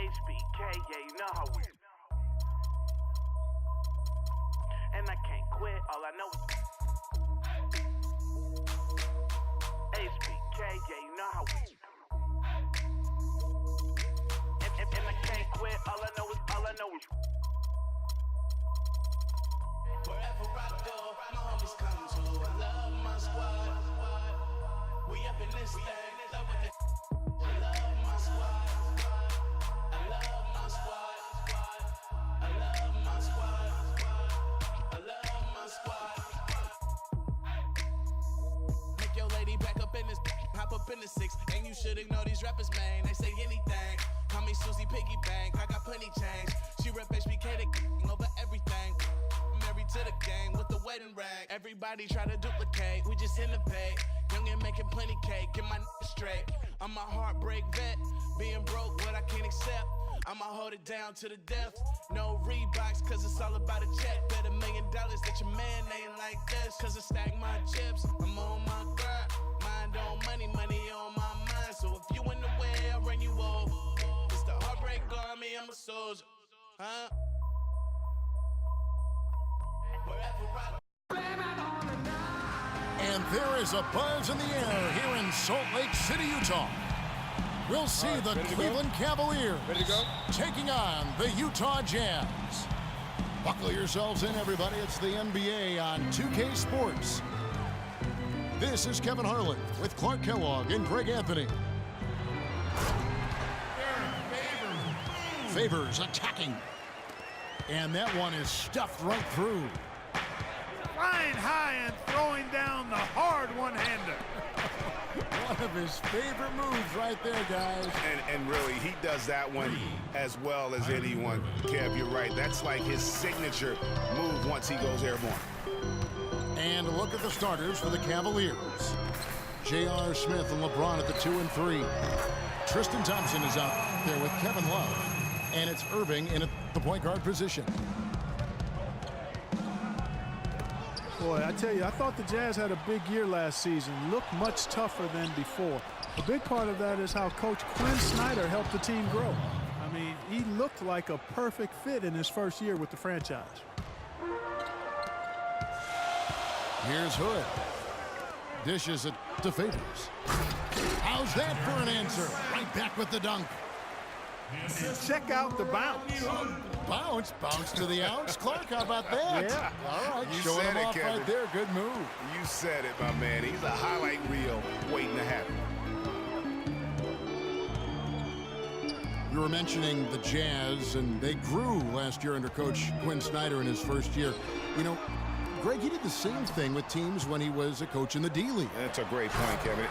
HBK, yeah, you know how we. And I can't quit, all I know is HBK, yeah, you know how we. And I can't quit, all I know is. Wherever I go, my homies come to. I love my squad. We up in this thing, love with it. I love my squad. I love my squad. I love my squad. I love my squad. Make your lady back up in this, hop up in the 6, and you should ignore these rappers, man. They say anything. Call me Susie Piggy Bank. I got plenty change. She rep HBK the over everything. Married to the game with the wedding rag. Everybody try to duplicate, we just innovate. Young and making plenty cake, get my straight. I'm a heartbreak vet, being broke what I can't accept. I'ma hold it down to the death. No Reeboks, cause it's all about a check. Bet $1 million that your man ain't like this. Cause I stack my chips, I'm on my grind. Mind on money, money on my mind. So if you in the way, I'll run you over. It's the heartbreak army, I'm a soldier. Huh? And there is a buzz in the air here in Salt Lake City, Utah. We'll see the Cleveland Cavaliers taking on the Utah Jazz. Buckle yourselves in, everybody. It's the NBA on 2K Sports. This is Kevin Harlan with Clark Kellogg and Greg Anthony. Favors attacking. And that one is stuffed right through. Flying high and throwing down the hard one-hander. One of his favorite moves right there, guys. And really, he does that one as well as anyone. Kev, you're right. That's like his signature move once he goes airborne. And look at the starters for the Cavaliers. J.R. Smith and LeBron at the 2 and 3. Tristan Thompson is out there with Kevin Love. And it's Irving in the point guard position. Boy, I tell you, I thought the Jazz had a big year last season. Looked much tougher than before. A big part of that is how Coach Quinn Snyder helped the team grow. I mean, he looked like a perfect fit in his first year with the franchise. Here's Hood. Dishes it to Favors. How's that for an answer? Right back with the dunk. And check out the bounce. Bounce to the ounce. Clark, how about that? Yeah. All right, You showing said him it, off Kevin. right there. Good move. You said it, my man. He's a highlight reel waiting to happen. You were mentioning the Jazz, and they grew last year under Coach Quinn Snyder in his first year. You know, Greg, he did the same thing with teams when he was a coach in the D-League. That's a great point, Kevin.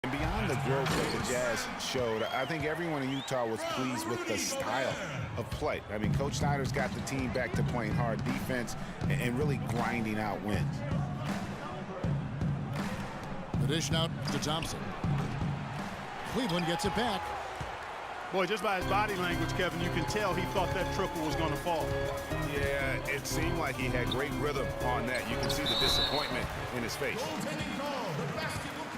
Beyond the growth that the Jazz showed, I think everyone in Utah was pleased with the style of play. I mean, Coach Snyder's got the team back to playing hard defense and really grinding out wins. The dish out to Thompson. Cleveland gets it back. Boy, just by his body language, Kevin, you can tell he thought that triple was going to fall. Yeah, it seemed like he had great rhythm on that. You can see the disappointment in his face.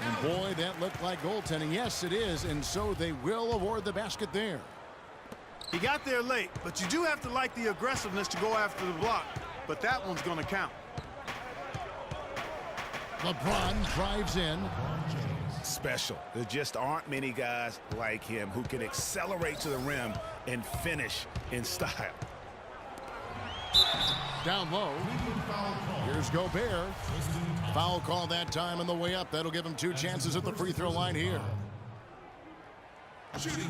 And boy, that looked like goaltending. Yes, it is, and so they will award the basket there. He got there late, but you do have to like the aggressiveness to go after the block. But that one's going to count. LeBron drives in. Special. There just aren't many guys like him who can accelerate to the rim and finish in style. Down low. Here's Gobert. Foul call that time on the way up. That'll give him 2 chances at the free throw line here.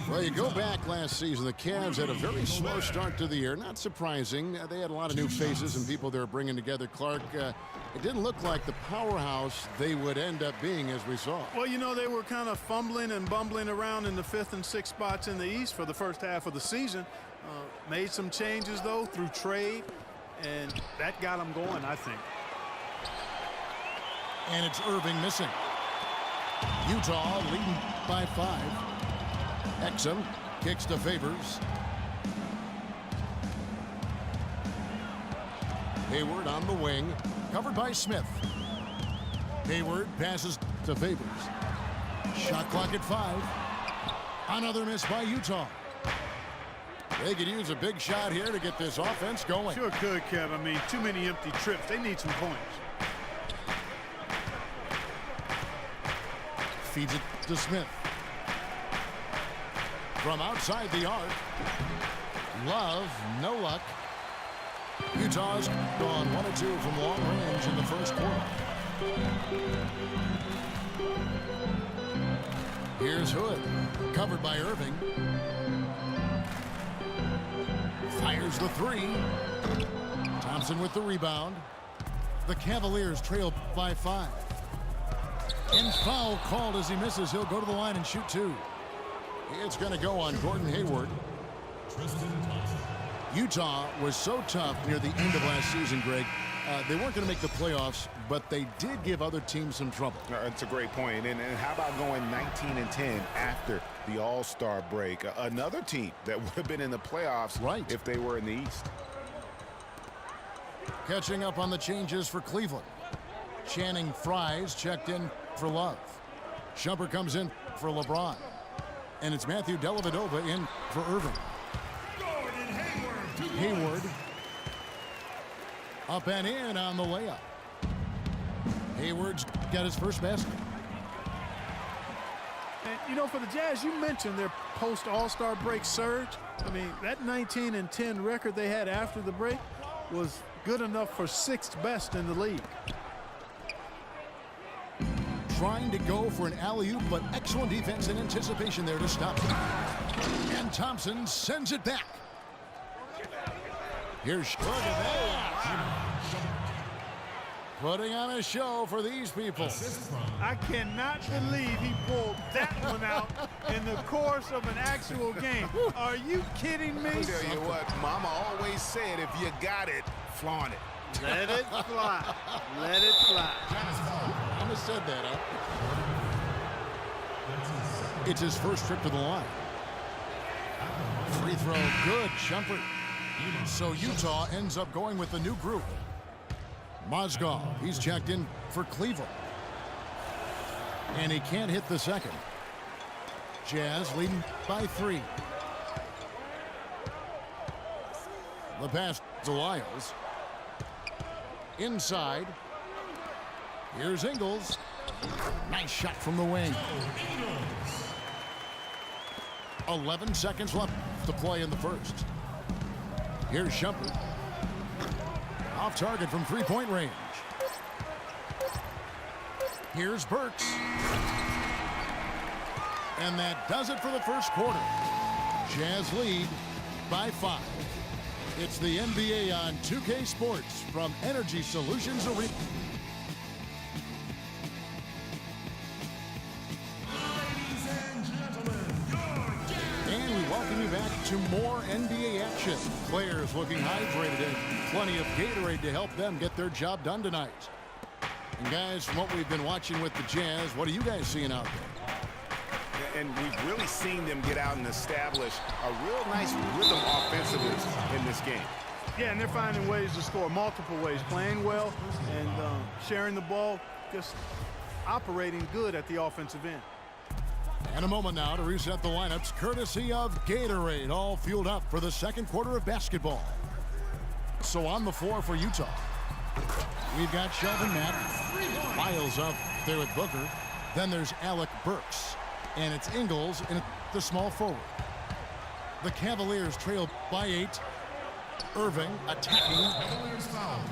Well, you go back last season, the Cavs had a very slow start to the year. Not surprising. They had a lot of new faces and people they were bringing together. Clark, it didn't look like the powerhouse they would end up being as we saw. Well, you know, they were kind of fumbling and bumbling around in the 5th and 6th spots in the East for the first half of the season. Made some changes, though, through trade, and that got them going, I think. And it's Irving missing. Utah leading by 5. Exum kicks to Favors. Hayward on the wing, covered by Smith. Hayward passes to Favors. Shot clock at 5. Another miss by Utah. They could use a big shot here to get this offense going. Sure could, Kev. I mean, too many empty trips. They need some points. Feeds it to Smith. From outside the arc. Love, no luck. Utah's gone 1 of 2 from long range in the first quarter. Here's Hood, covered by Irving. Fires the 3. Thompson with the rebound. The Cavaliers trail by 5. And foul called as he misses. He'll go to the line and shoot 2. It's going to go on Gordon Hayward. Utah was so tough near the end of last season, Greg. They weren't going to make the playoffs, but they did give other teams some trouble. That's a great point. And how about going 19-10 after the All-Star break? Another team that would have been in the playoffs if they were in the East. Catching up on the changes for Cleveland. Channing Frys checked in for Love. Shumpert comes in for LeBron. And it's Matthew Dellavedova in for Irving. Hayward up and in on the layup. Hayward's got his first basket. And, you know, for the Jazz, you mentioned their post-All-Star break surge. I mean, that 19-10 record they had after the break was good enough for 6th best in the league. Trying to go for an alley-oop, but excellent defense and anticipation there to stop it. And Thompson sends it back. Here's look at that. Putting on a show for these people. I cannot believe he pulled that one out in the course of an actual game. Are you kidding me? I'll tell you what, Mama always said, if you got it, flaunt it. Let it fly. Let it fly. Mama said that, huh? It's his first trip to the line. Free throw, good. Shumpert. So Utah ends up going with the new group. Mozgov, he's checked in for Cleveland. And he can't hit the second. Jazz leading by 3. The pass to Lyles. Inside. Here's Ingles. Nice shot from the wing. 11 seconds left to play in the first. Here's Shumpert. Off target from 3-point range. Here's Burks. And that does it for the first quarter. Jazz lead by 5. It's the NBA on 2K Sports from Energy Solutions Arena. And we welcome you back to more NBA action. Players looking hydrated and plenty of Gatorade to help them get their job done tonight. And guys, from what we've been watching with the Jazz, what are you guys seeing out there? And we've really seen them get out and establish a real nice rhythm offensively in this game. Yeah, and they're finding ways to score multiple ways, playing well and sharing the ball, just operating good at the offensive end. And a moment now to reset the lineups, courtesy of Gatorade, all fueled up for the second quarter of basketball. So on the floor for Utah, we've got Shelvin Mack, Miles up there with Booker. Then there's Alec Burks, and it's Ingles in the small forward. The Cavaliers trail by 8. Irving attacking,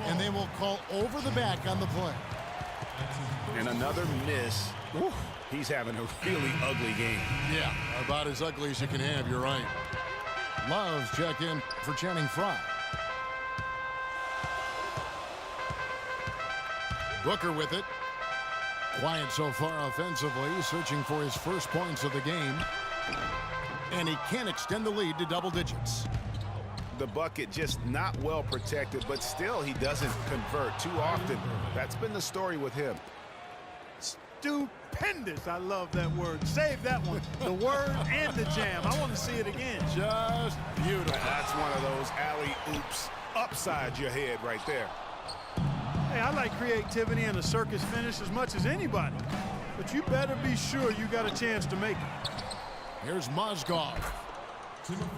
and they will call over the back on the play. And another miss. Woo. He's having a really ugly game. Yeah, about as ugly as you can have, you're right. Love's check in for Channing Frye. Booker with it. Quiet so far offensively, searching for his first points of the game. And he can't extend the lead to double digits. The bucket just not well protected, but still he doesn't convert too often. That's been the story with him. Stupendous. I love that word. Save that one. The word and the jam. I want to see it again. Just beautiful. That's one of those alley-oops upside your head right there. Hey, I like creativity and a circus finish as much as anybody. But you better be sure you got a chance to make it. Here's Mozgov.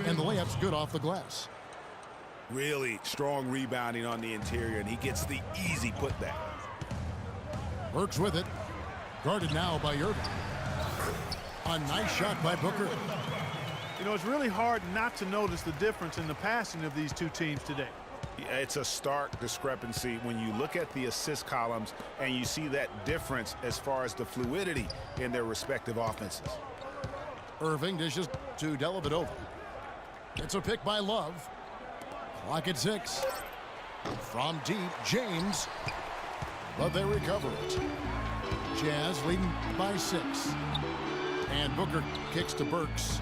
And the layup's good off the glass. Really strong rebounding on the interior, and he gets the easy putback. Burks with it. Guarded now by Irving. A nice shot by Booker. You know, it's really hard not to notice the difference in the passing of these two teams today. It's a stark discrepancy when you look at the assist columns and you see that difference as far as the fluidity in their respective offenses. Irving dishes to Dellavedova. It's a pick by Love. Clock at 6. From deep, James. But they recover it. Jazz leading by 6. And Booker kicks to Burks.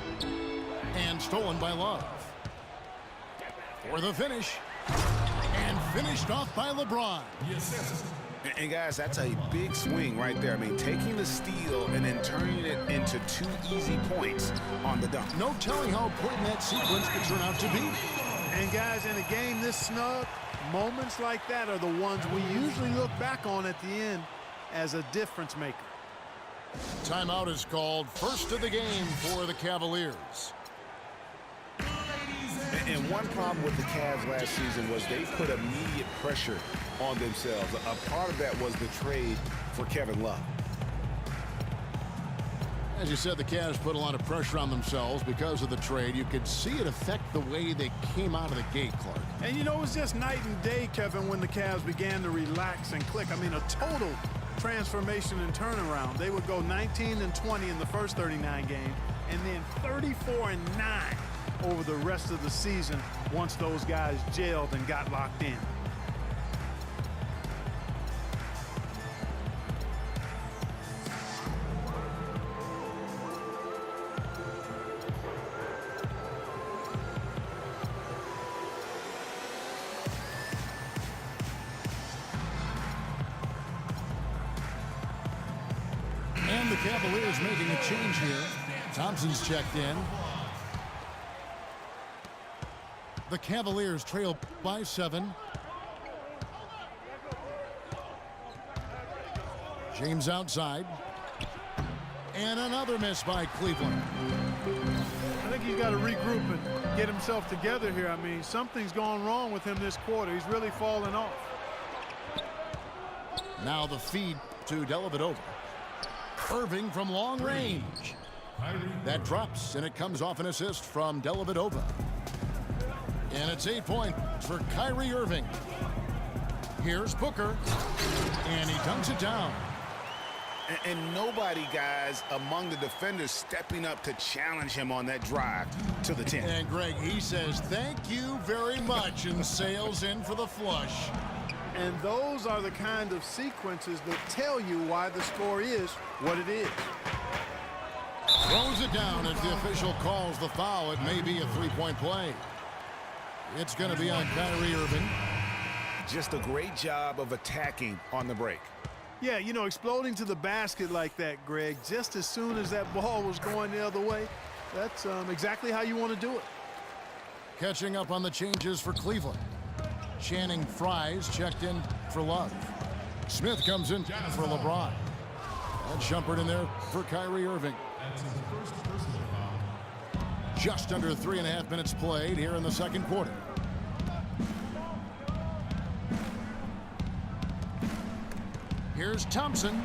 And stolen by Love. For the finish. And finished off by LeBron. And guys, that's a big swing right there. I mean, taking the steal and then turning it into 2 easy points on the dunk. No telling how important that sequence could turn out to be. And guys, in a game this snug, moments like that are the ones we usually look back on at the end as a difference maker. Timeout is called. First of the game for the Cavaliers. And one problem with the Cavs last season was they put immediate pressure on themselves. A part of that was the trade for Kevin Love. As you said, the Cavs put a lot of pressure on themselves because of the trade. You could see it affect the way they came out of the gate, Clark. And you know, it was just night and day, Kevin, when the Cavs began to relax and click. I mean, a total transformation and turnaround. They would go 19-20 in the first 39 games, and then 34-9 over the rest of the season once those guys gelled and got locked in. And the Cavaliers making a change here. Thompson's checked in. The Cavaliers trail by 7. James outside. And another miss by Cleveland. I think he's got to regroup and get himself together here. I mean, something's gone wrong with him this quarter. He's really fallen off. Now the feed to Dellavedova. Irving from long range. That drops, and it comes off an assist from Dellavedova. And it's 8 points for Kyrie Irving. Here's Booker. And he dunks it down. And nobody, guys, among the defenders stepping up to challenge him on that drive to the 10. And Greg, he says, thank you very much, and sails in for the flush. And those are the kind of sequences that tell you why the score is what it is. Throws it down as the official calls the foul. It may be a three-point play. It's going to be on Kyrie Irving. Just a great job of attacking on the break. Yeah, you know, exploding to the basket like that, Greg, just as soon as that ball was going the other way, that's exactly how you want to do it. Catching up on the changes for Cleveland. Channing Frye's checked in for Love. Smith comes in for LeBron. And Shumpert in there for Kyrie Irving. Just under 3.5 minutes played here in the second quarter. Here's Thompson.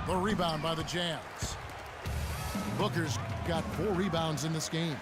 The rebound by the Jazz. Booker's got 4 rebounds in this game.